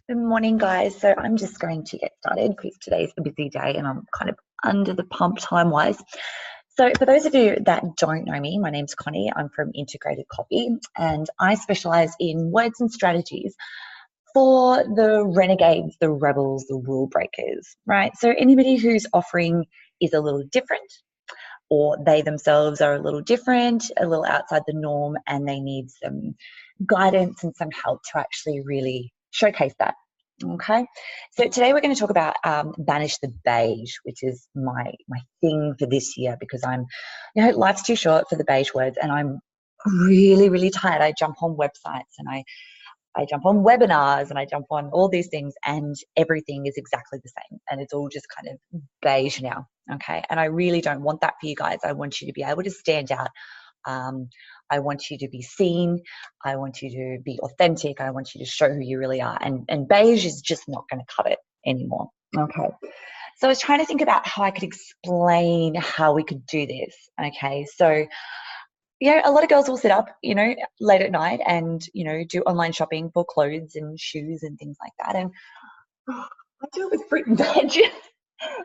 Good morning, guys. So I'm just going to get started because today's a busy day and I'm kind of under the pump time-wise. So for those of you that don't know me, my name's Connie. I'm from Integrated Copy and I specialize in words and strategies for the renegades, the rebels, the rule breakers, right? So anybody whose offering is a little different or they themselves are a little different, a little outside the norm, and they need some guidance and some help to actually really showcase that. Okay, so today we're going to talk about Banish the Beige, which is my thing for this year because life's too short for the beige words, and I'm really tired. I jump on websites and I jump on webinars and I jump on all these things and everything is exactly the same and it's all just kind of beige now. Okay, and I really don't want that for you guys. I want you to be able to stand out. I want you to be seen. I want you to be authentic. I want you to show who you really are. And beige is just not going to cut it anymore. Okay. So I was trying to think about how I could explain how we could do this. Okay. So, a lot of girls will sit up, late at night and, do online shopping for clothes and shoes and things like that. And I do it with fruit and veg.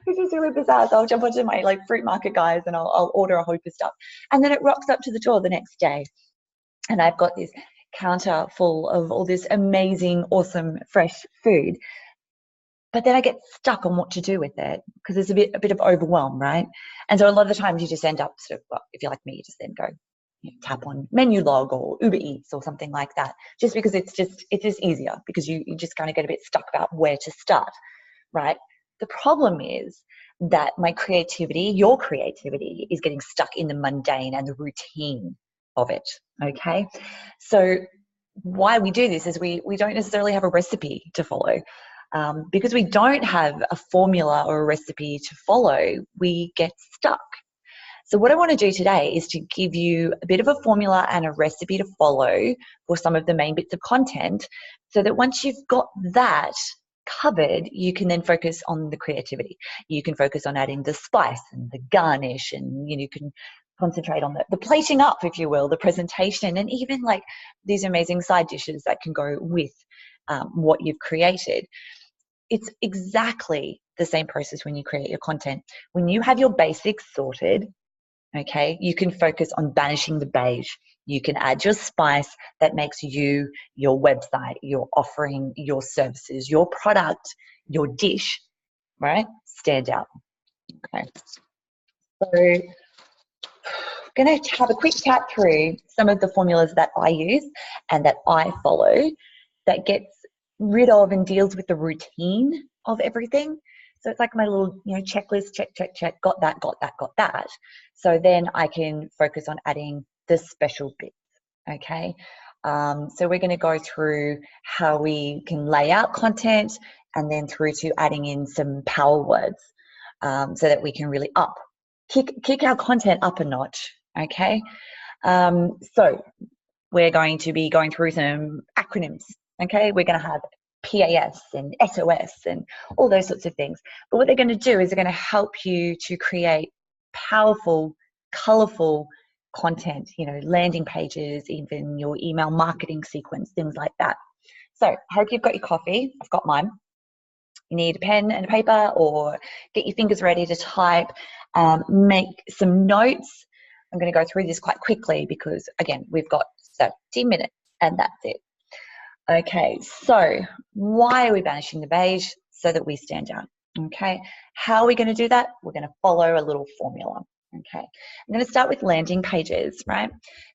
Which is really bizarre. So I'll jump onto my fruit market guys and I'll order a whole heap of stuff. And then it rocks up to the door the next day. And I've got this counter full of all this amazing, awesome, fresh food. But then I get stuck on what to do with it because there's a bit of overwhelm, right? And so a lot of the times you just end up if you're like me, you just then go tap on menu log or Uber Eats or something like that, just because it's just easier because you just kind of get a bit stuck about where to start, right? The problem is that your creativity is getting stuck in the mundane and the routine of it, okay? So why we do this is we don't necessarily have a recipe to follow. Because we don't have a formula or a recipe to follow, we get stuck. So what I want to do today is to give you a bit of a formula and a recipe to follow for some of the main bits of content so that once you've got that covered, you can then focus on the creativity. You can focus on adding the spice and the garnish, and you can concentrate on the plating up, if you will, the presentation, and even these amazing side dishes that can go with what you've created. It's exactly the same process when you create your content. When you have your basics sorted, okay, you can focus on banishing the beige. You can add your spice that makes you, your website, your offering, your services, your product, your dish, right, stand out. Okay. So I'm going to have a quick chat through some of the formulas that I use and that I follow that gets rid of and deals with the routine of everything. So it's like my little, checklist, check, got that. So then I can focus on adding the special bits, okay? So we're going to go through how we can lay out content and then through to adding in some power words so that we can really kick our content up a notch, okay? So we're going to be going through some acronyms, okay? We're going to have PAS and SOS and all those sorts of things. But what they're going to do is they're going to help you to create powerful, colorful content, landing pages, even your email marketing sequence, things like that. So I hope you've got your coffee. I've got mine. You need a pen and a paper or get your fingers ready to type, make some notes. I'm going to go through this quite quickly because, again, we've got 30 minutes and that's it. Okay, so why are we banishing the beige? So that we stand out, okay? How are we going to do that? We're going to follow a little formula, okay? I'm going to start with landing pages, right?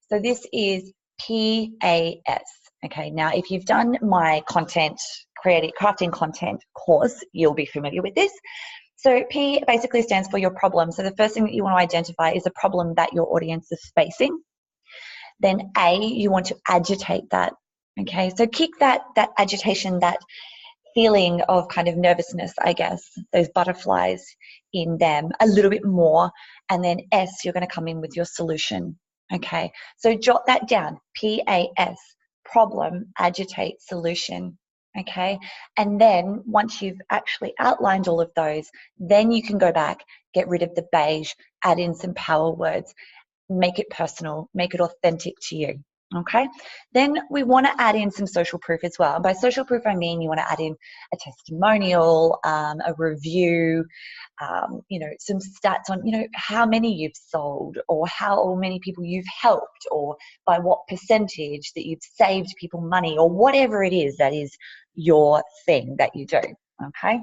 So this is PAS, okay? Now, if you've done my crafting content course, you'll be familiar with this. So P basically stands for your problem. So the first thing that you want to identify is a problem that your audience is facing. Then A, you want to agitate that. Okay, so kick that agitation, that feeling of kind of nervousness, I guess, those butterflies in them a little bit more. And then S, you're going to come in with your solution. Okay, so jot that down, PAS, problem, agitate, solution. Okay, and then once you've actually outlined all of those, then you can go back, get rid of the beige, add in some power words, make it personal, make it authentic to you. Okay, then we want to add in some social proof as well. And by social proof, I mean you want to add in a testimonial, a review, some stats on, how many you've sold or how many people you've helped or by what percentage that you've saved people money or whatever it is that is your thing that you do. Okay.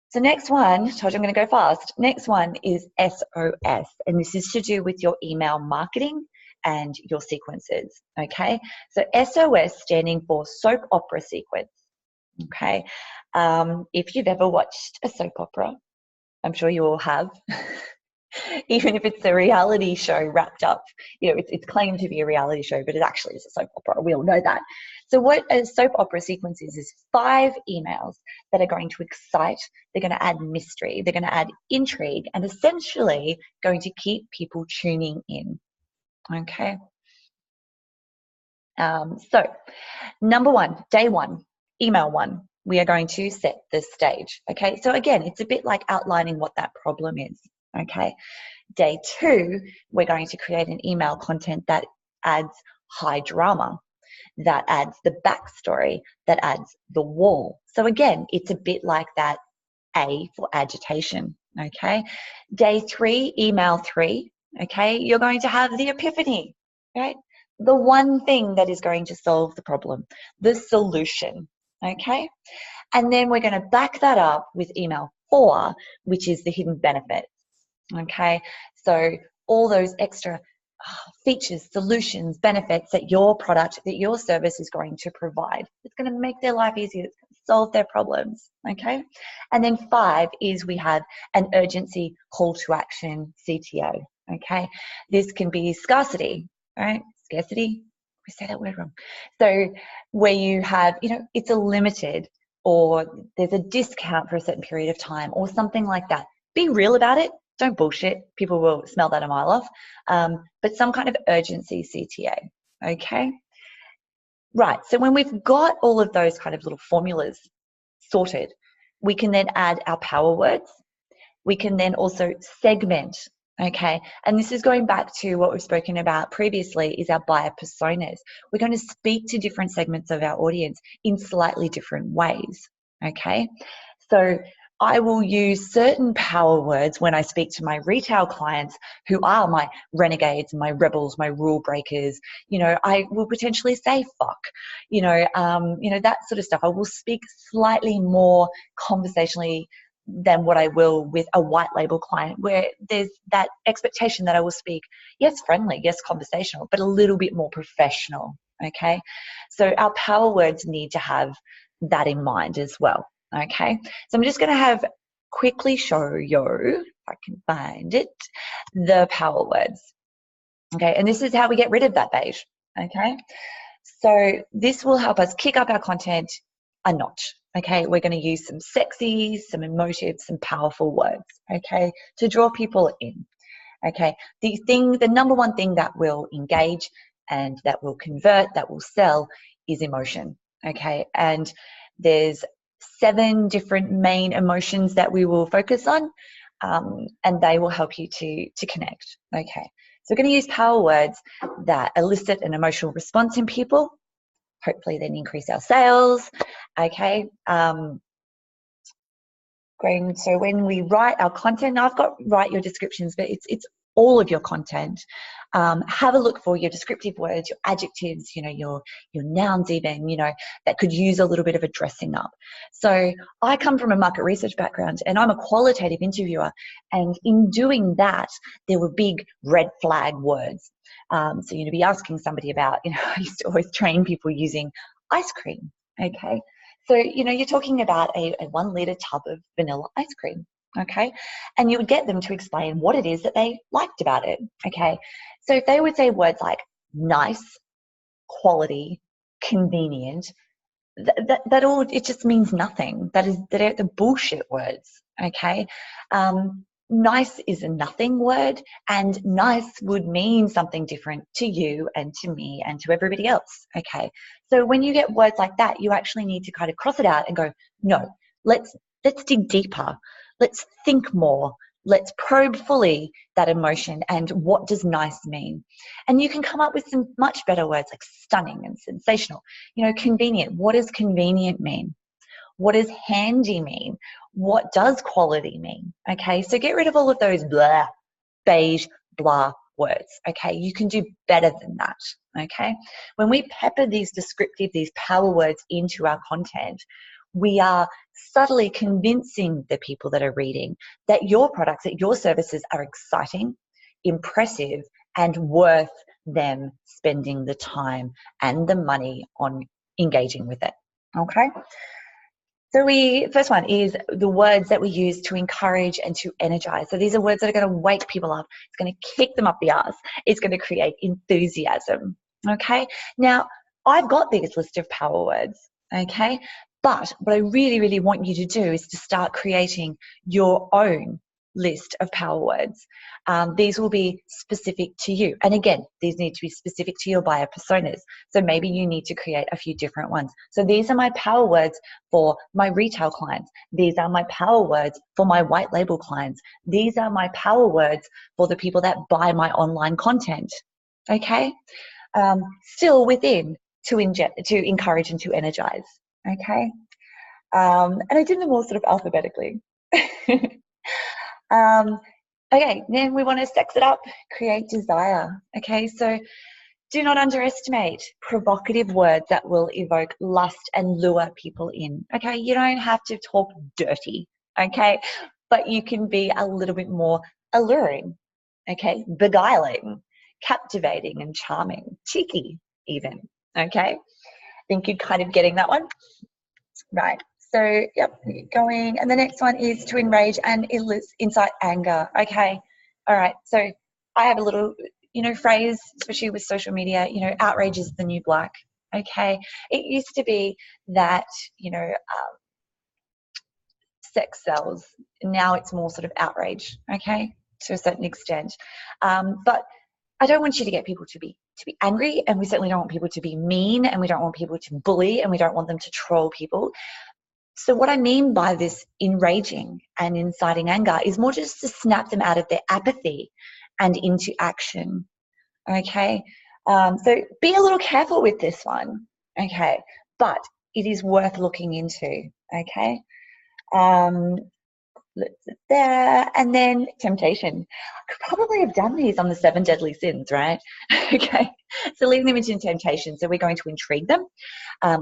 So next one, told you I'm going to go fast. Next one is SOS, and this is to do with your email marketing and your sequences, okay? So SOS standing for soap opera sequence, okay? If you've ever watched a soap opera, I'm sure you all have, even if it's a reality show wrapped up, it's claimed to be a reality show, but it actually is a soap opera. We all know that. So what a soap opera sequence is 5 emails that are going to excite, they're going to add mystery, they're going to add intrigue, and essentially going to keep people tuning in. Okay. So number 1, day 1, email 1, we are going to set the stage. Okay. So again, it's a bit like outlining what that problem is. Okay. Day 2, we're going to create an email content that adds high drama, that adds the backstory, that adds the wall. So again, it's a bit like that A for agitation, okay? Day 3, email 3, okay? You're going to have the epiphany, right? The one thing that is going to solve the problem, the solution, okay? And then we're going to back that up with email 4, which is the hidden benefit. Okay, so all those extra features, solutions, benefits that your product, that your service is going to provide. It's going to make their life easier. It's going to solve their problems. Okay, and then 5 is we have an urgency call to action CTO. Okay, this can be scarcity, right? Scarcity. We say that word wrong. So where you have, it's a limited or there's a discount for a certain period of time or something like that. Be real about it. Don't bullshit. People will smell that a mile off. But some kind of urgency CTA, okay? Right, so when we've got all of those kind of little formulas sorted, we can then add our power words. We can then also segment, okay? And this is going back to what we've spoken about previously is our buyer personas. We're going to speak to different segments of our audience in slightly different ways, okay? So I will use certain power words when I speak to my retail clients who are my renegades, my rebels, my rule breakers. I will potentially say fuck, that sort of stuff. I will speak slightly more conversationally than what I will with a white label client where there's that expectation that I will speak, yes, friendly, yes, conversational, but a little bit more professional, okay? So our power words need to have that in mind as well. Okay, so I'm just going to quickly show you, if I can find it, the power words. Okay, and this is how we get rid of that beige. Okay, so this will help us kick up our content a notch. Okay, we're going to use some sexy, some emotive, some powerful words. Okay, to draw people in. Okay, the number one thing that will engage and that will convert, that will sell is emotion. Okay, and there's 7 different main emotions that we will focus on, and they will help you to connect. Okay, so we're going to use power words that elicit an emotional response in people, hopefully then increase our sales. Okay, great. So when we write our content, now I've got write your descriptions, but it's all of your content. Have a look for your descriptive words, your adjectives, your nouns even, that could use a little bit of a dressing up. So I come from a market research background and I'm a qualitative interviewer. And in doing that, there were big red flag words. So, be asking somebody about, I used to always train people using ice cream, okay? So, you're talking about a 1 litre tub of vanilla ice cream, okay? And you would get them to explain what it is that they liked about it, okay? So if they would say words like nice, quality, convenient, that all, it just means nothing. That are the bullshit words, okay? Nice is a nothing word, and nice would mean something different to you and to me and to everybody else, okay? So when you get words like that, you actually need to kind of cross it out and go, no, let's dig deeper. Let's think more. let's probe fully that emotion and what does nice mean. And you can come up with some much better words like stunning and sensational. Convenient. What does convenient mean? What does handy mean? What does quality mean? Okay, so get rid of all of those blah, beige, blah words. Okay, you can do better than that. Okay, when we pepper these descriptive, these power words into our content, we are subtly convincing the people that are reading that your products, that your services are exciting, impressive, and worth them spending the time and the money on engaging with it. Okay. So first one is the words that we use to encourage and to energize. So these are words that are going to wake people up. It's going to kick them up the arse. It's going to create enthusiasm. Okay. Now, I've got this list of power words. Okay. But what I really, really want you to do is to start creating your own list of power words. These will be specific to you. And again, these need to be specific to your buyer personas. So maybe you need to create a few different ones. So these are my power words for my retail clients. These are my power words for my white label clients. These are my power words for the people that buy my online content. Okay? Still within to encourage and to energize. Okay? And I did them all sort of alphabetically. Okay, then we want to sex it up, create desire. Okay, so do not underestimate provocative words that will evoke lust and lure people in. Okay, you don't have to talk dirty, okay, but you can be a little bit more alluring, okay, beguiling, captivating and charming, cheeky even, okay. I think you're kind of getting that one, right? So, yep, going. And the next one is to enrage and incite anger. Okay. All right. So I have a little, phrase, especially with social media, outrage is the new black. Okay. It used to be that, sex sells. Now it's more sort of outrage. Okay. To a certain extent. But I don't want you to get people to be angry, and we certainly don't want people to be mean, and we don't want people to bully, and we don't want them to troll people. So what I mean by this enraging and inciting anger is more just to snap them out of their apathy and into action. Okay. So be a little careful with this one. Okay. But it is worth looking into. Okay. There, and then temptation. I could probably have done these on the 7 deadly sins, right? Okay. So leading them into temptation. So we're going to intrigue them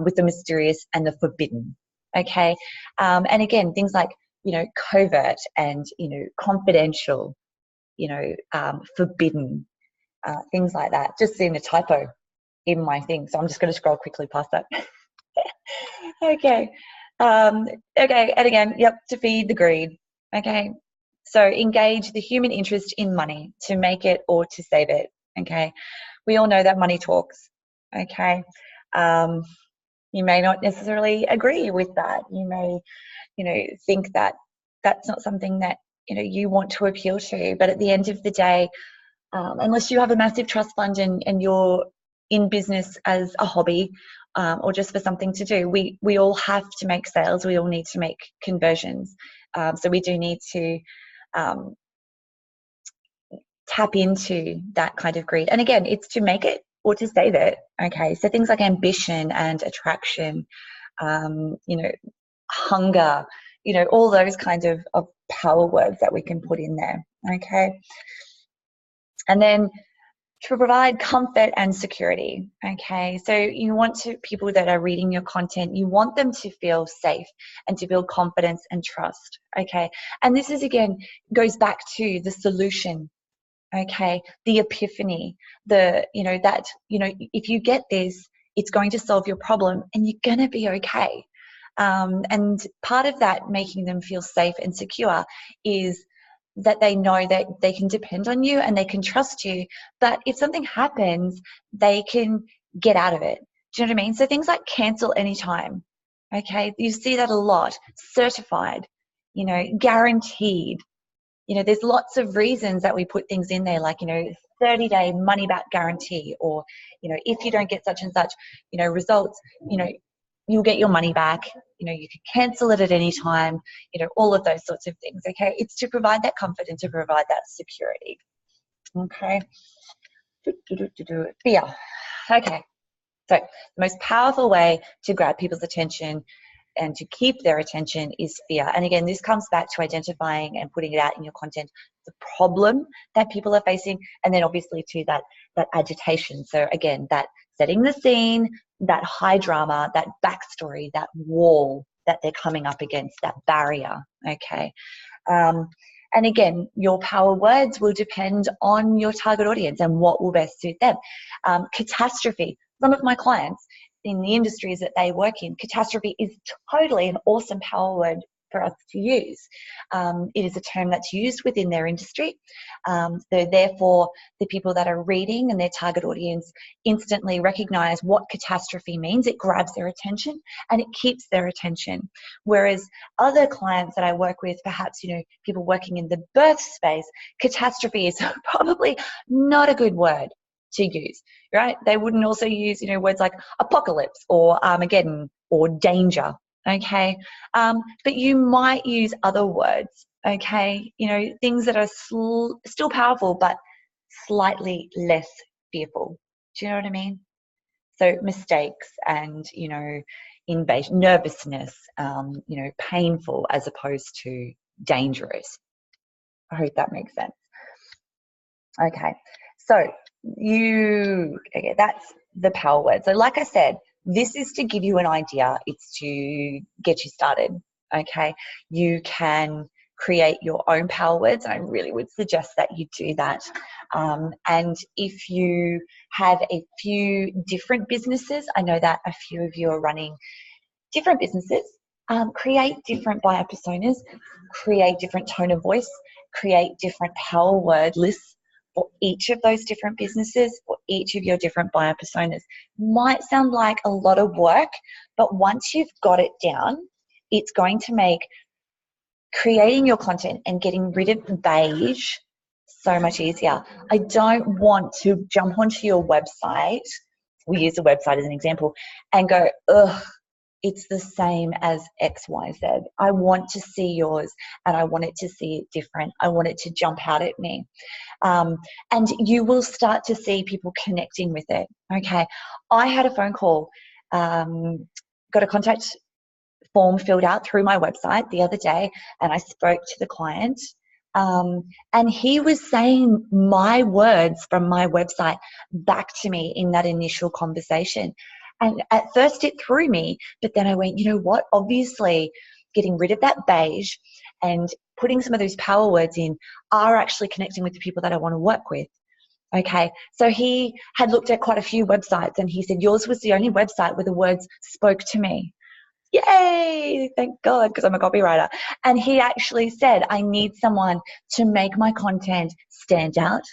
with the mysterious and the forbidden. Okay. And again, things like, covert and, confidential, forbidden, things like that. Just seeing a typo in my thing. So I'm just going to scroll quickly past that. Okay. Okay. And again, yep, to feed the greed. Okay. So engage the human interest in money to make it or to save it. Okay. We all know that money talks. Okay. You may not necessarily agree with that. You may, think that that's not something that, you want to appeal to. But at the end of the day, unless you have a massive trust fund and you're in business as a hobby or just for something to do, we all have to make sales. We all need to make conversions. So we do need to tap into that kind of greed. And again, it's to make it or to save it. Okay, so things like ambition and attraction, hunger, all those kinds of power words that we can put in there. Okay, and then to provide comfort and security. Okay, so you want people that are reading your content, you want them to feel safe and to build confidence and trust. Okay, and this is again goes back to the solution. Okay, the epiphany, if you get this, it's going to solve your problem and you're going to be okay. And part of that making them feel safe and secure is that they know that they can depend on you and they can trust you. But if something happens, they can get out of it. Do you know what I mean? So things like cancel anytime. Okay, you see that a lot. Certified, guaranteed. There's lots of reasons that we put things in there, like, 30-day money back guarantee, or, if you don't get such and such, results, you'll get your money back. You know, you can cancel it at any time, you know, all of those sorts of things, okay? It's to provide that comfort and to provide that security, okay? Fear. Okay, so the most powerful way to grab people's attention and to keep their attention is fear. And again, this comes back to identifying and putting it out in your content, the problem that people are facing, and then obviously to that agitation. So again, that setting the scene, that high drama, that backstory, that wall that they're coming up against, that barrier, okay? And again, your power words will depend on your target audience and what will best suit them. Catastrophe. Some of my clients in the industries that they work in, catastrophe is totally an awesome power word for us to use. It is a term that's used within their industry. So therefore, the people that are reading and their target audience instantly recognize what catastrophe means. It grabs their attention and it keeps their attention. Whereas other clients that I work with, perhaps, you know, people working in the birth space, catastrophe is probably not a good word to use, right? They wouldn't also use, you know, words like apocalypse or Armageddon or danger, okay? But you might use other words, okay? You know, things that are still powerful but slightly less fearful. Do you know what I mean? So mistakes and, you know, invasion, nervousness, you know, painful as opposed to dangerous. I hope that makes sense. Okay, so okay, that's the power word. So like I said, this is to give you an idea. It's to get you started, okay? You can create your own power words. I really would suggest that you do that. And if you have a few different businesses, I know that a few of you are running different businesses, create different buyer personas, create different tone of voice, create different power word lists for each of those different businesses, for each of your different buyer personas. Might sound like a lot of work, but once you've got it down, it's going to make creating your content and getting rid of beige so much easier. I don't want to jump onto your website, we use the website as an example, and go, ugh, it's the same as XYZ. I want to see yours and I want it to see it different. I want it to jump out at me. And you will start to see people connecting with it. Okay. I had a phone call, got a contact form filled out through my website the other day, and I spoke to the client. And he was saying my words from my website back to me in that initial conversation. And at first it threw me, but then I went, you know what? Obviously, getting rid of that beige and putting some of those power words in are actually connecting with the people that I want to work with. Okay, so he had looked at quite a few websites and he said, yours was the only website where the words spoke to me. Yay, thank God, because I'm a copywriter. And he actually said, I need someone to make my content stand out,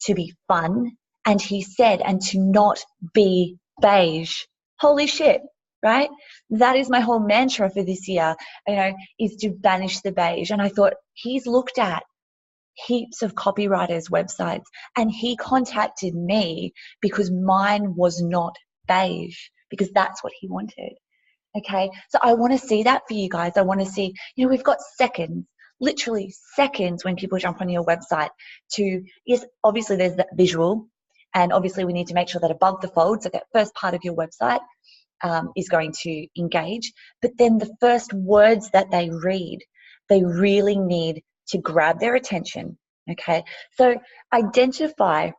to be fun, and he said, and to not be beige. Holy shit, right? That is my whole mantra for this year, you know, is to banish the beige. And I thought, he's looked at heaps of copywriters' websites and he contacted me because mine was not beige, because that's what he wanted. Okay, so I want to see that for you guys. I want to see, you know, we've got seconds, literally seconds when people jump on your website to, yes, obviously there's that visual, and obviously we need to make sure that above the fold, so that first part of your website is going to engage, but then the first words that they read, they really need to grab their attention. Okay, so identify.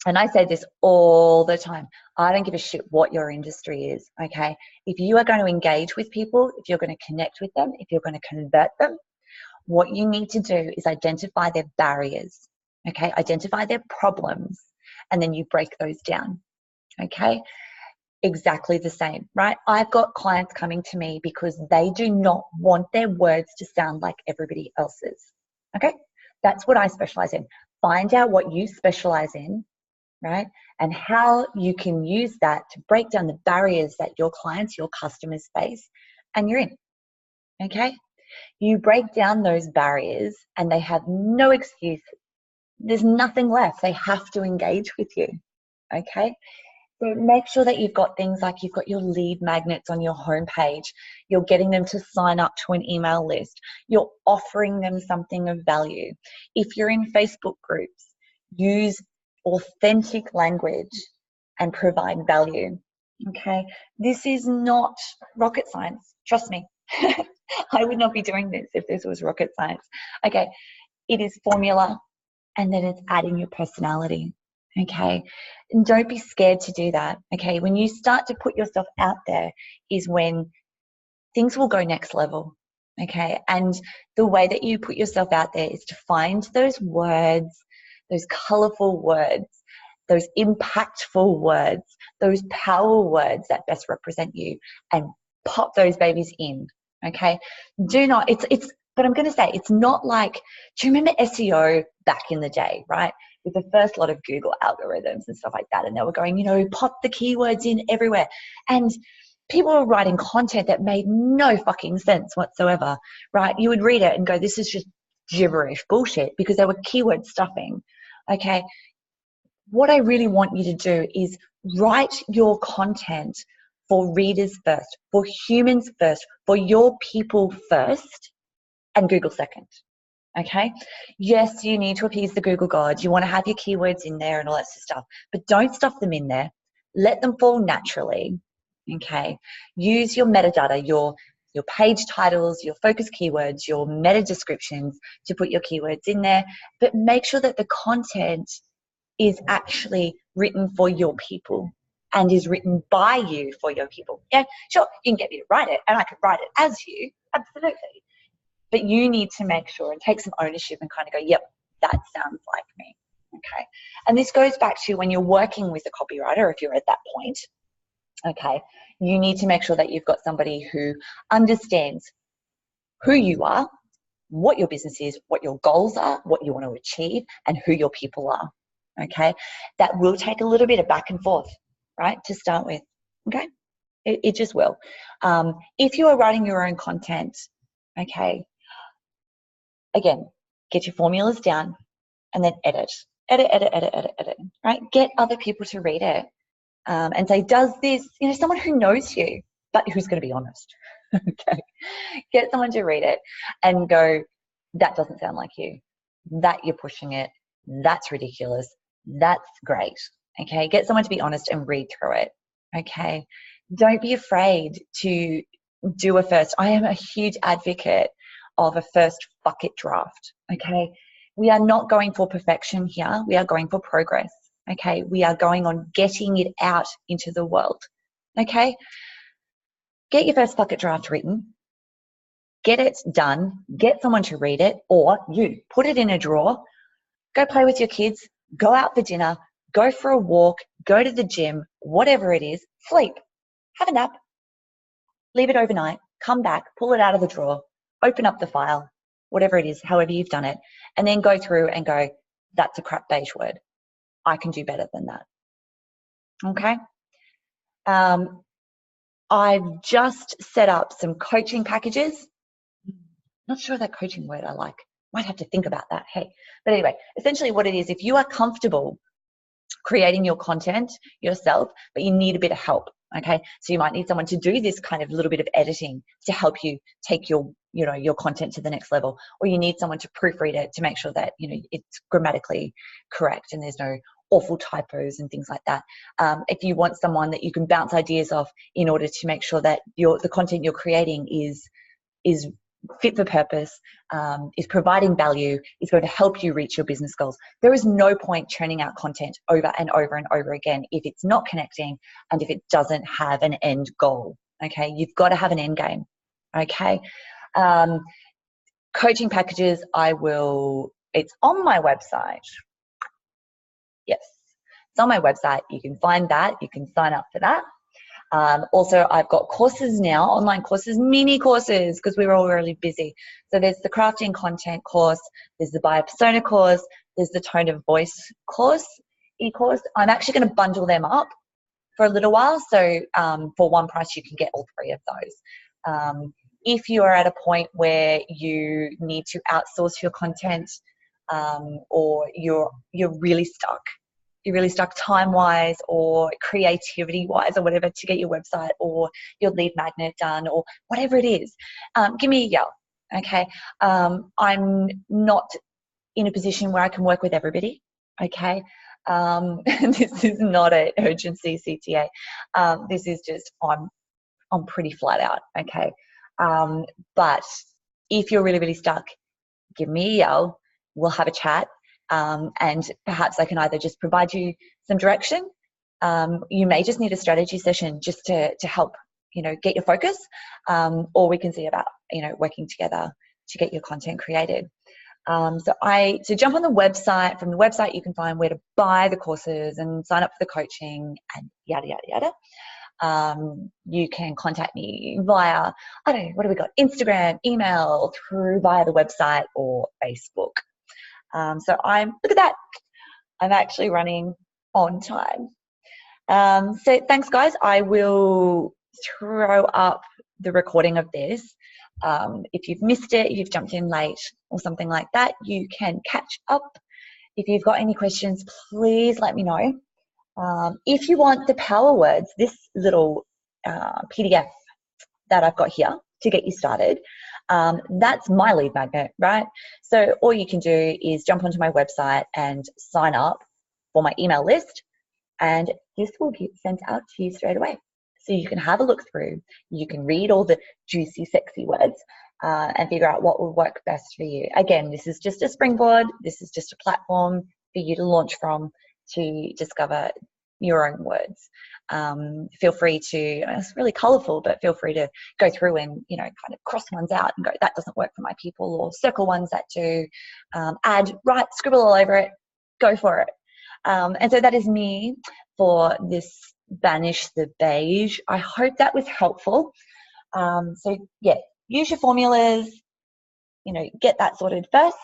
And I say this all the time. I don't give a shit what your industry is, okay? If you are going to engage with people, if you're going to connect with them, if you're going to convert them, what you need to do is identify their barriers, okay? Identify their problems, and then you break those down, okay? Exactly the same, right? I've got clients coming to me because they do not want their words to sound like everybody else's, okay? That's what I specialize in. Find out what you specialize in, right? And how you can use that to break down the barriers that your clients, your customers face, and you're in, okay? You break down those barriers and they have no excuse. There's nothing left. They have to engage with you, okay? So make sure that you've got things like you've got your lead magnets on your homepage. You're getting them to sign up to an email list. You're offering them something of value. If you're in Facebook groups, use authentic language and provide value. Okay, this is not rocket science. Trust me. I would not be doing this if this was rocket science. Okay, it is formula, and then it's adding your personality. Okay, and don't be scared to do that. Okay, when you start to put yourself out there is when things will go next level. Okay, and the way that you put yourself out there is to find those words, those colorful words, those impactful words, those power words that best represent you, and pop those babies in. Okay, do not, but I'm going to say, it's not like, do you remember SEO back in the day, right? With the first lot of Google algorithms and stuff like that, and they were going, you know, pop the keywords in everywhere. And people were writing content that made no fucking sense whatsoever, right? You would read it and go, this is just gibberish bullshit, because they were keyword stuffing. Okay, what I really want you to do is write your content for readers first, for humans first, for your people first, and Google second. Okay, yes, you need to appease the Google gods. You want to have your keywords in there and all that stuff, but don't stuff them in there. Let them fall naturally. Okay, use your metadata, your page titles, your focus keywords, your meta descriptions to put your keywords in there, but make sure that the content is actually written for your people and is written by you for your people. Yeah, sure, you can get me to write it and I can write it as you, absolutely. But you need to make sure and take some ownership and kind of go, yep, that sounds like me. Okay. And this goes back to when you're working with a copywriter, if you're at that point, okay, you need to make sure that you've got somebody who understands who you are, what your business is, what your goals are, what you want to achieve, and who your people are. Okay. That will take a little bit of back and forth, right, to start with. Okay. It just will. If you are writing your own content, okay, again, get your formulas down and then edit, right? Get other people to read it and say, does this, you know, someone who knows you, but who's going to be honest, okay? Get someone to read it and go, that doesn't sound like you, that you're pushing it, that's ridiculous, that's great, okay? Get someone to be honest and read through it, okay? Don't be afraid to do a first. I am a huge advocate of a first bucket draft, okay? We are not going for perfection here. We are going for progress, okay? We are going on getting it out into the world, okay? Get your first bucket draft written, get it done, get someone to read it, or you put it in a drawer, go play with your kids, go out for dinner, go for a walk, go to the gym, whatever it is, sleep, have a nap, leave it overnight, come back, pull it out of the drawer, open up the file, whatever it is, however you've done it, and then go through and go, that's a crap beige word. I can do better than that. Okay. I've just set up some coaching packages. Not sure that coaching word I like. Might have to think about that. Hey, but anyway, essentially what it is, if you are comfortable creating your content yourself, but you need a bit of help. Okay, so you might need someone to do this kind of little bit of editing to help you take your, you know, your content to the next level, or you need someone to proofread it to make sure that, you know, it's grammatically correct and there's no awful typos and things like that. If you want someone that you can bounce ideas off in order to make sure that the content you're creating is fit for purpose, is providing value, is going to help you reach your business goals. There is no point churning out content over and over and over again if it's not connecting and if it doesn't have an end goal. Okay, you've got to have an end game. Okay, coaching packages, it's on my website. Yes, it's on my website. You can find that. You can sign up for that. Also, I've got courses now, online courses, mini courses, because we were all really busy. So there's the crafting content course, there's the buyer persona course, there's the tone of voice course, e-course. I'm actually going to bundle them up for a little while. So for one price, you can get all three of those. If you are at a point where you need to outsource your content or you're really stuck, you're really stuck time-wise or creativity-wise or whatever to get your website or your lead magnet done or whatever it is, give me a yell, okay? I'm not in a position where I can work with everybody, okay? This is not an urgency CTA. This is just I'm pretty flat out, okay? But if you're really, really stuck, give me a yell. We'll have a chat, and perhaps I can either just provide you some direction. You may just need a strategy session just to help, get your focus, or we can see about, working together to get your content created. So jump on the website. From the website, you can find where to buy the courses and sign up for the coaching and yada, yada, yada. You can contact me via, I don't know, what have we got? Instagram, email, via the website or Facebook. So look at that. I'm actually running on time. So thanks, guys. I will throw up the recording of this. If you've missed it, if you've jumped in late or something like that, you can catch up. If you've got any questions, please let me know. If you want the power words, this little PDF that I've got here to get you started, that's my lead magnet, right? So all you can do is jump onto my website and sign up for my email list, and this will get sent out to you straight away. So you can have a look through, you can read all the juicy, sexy words, and figure out what will work best for you. Again, this is just a springboard. This is just a platform for you to launch from to discover your own words. Feel free to, it's really colorful, but feel free to go through and, kind of cross ones out and go, that doesn't work for my people, or circle ones that do, write, scribble all over it, go for it. And so that is me for this Banish the Beige. I hope that was helpful. So yeah, use your formulas, get that sorted first,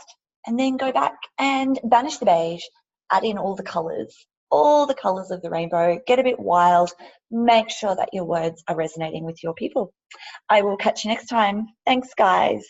and then go back and banish the beige, add in all the colors of the rainbow, get a bit wild, make sure that your words are resonating with your people. I will catch you next time. Thanks, guys.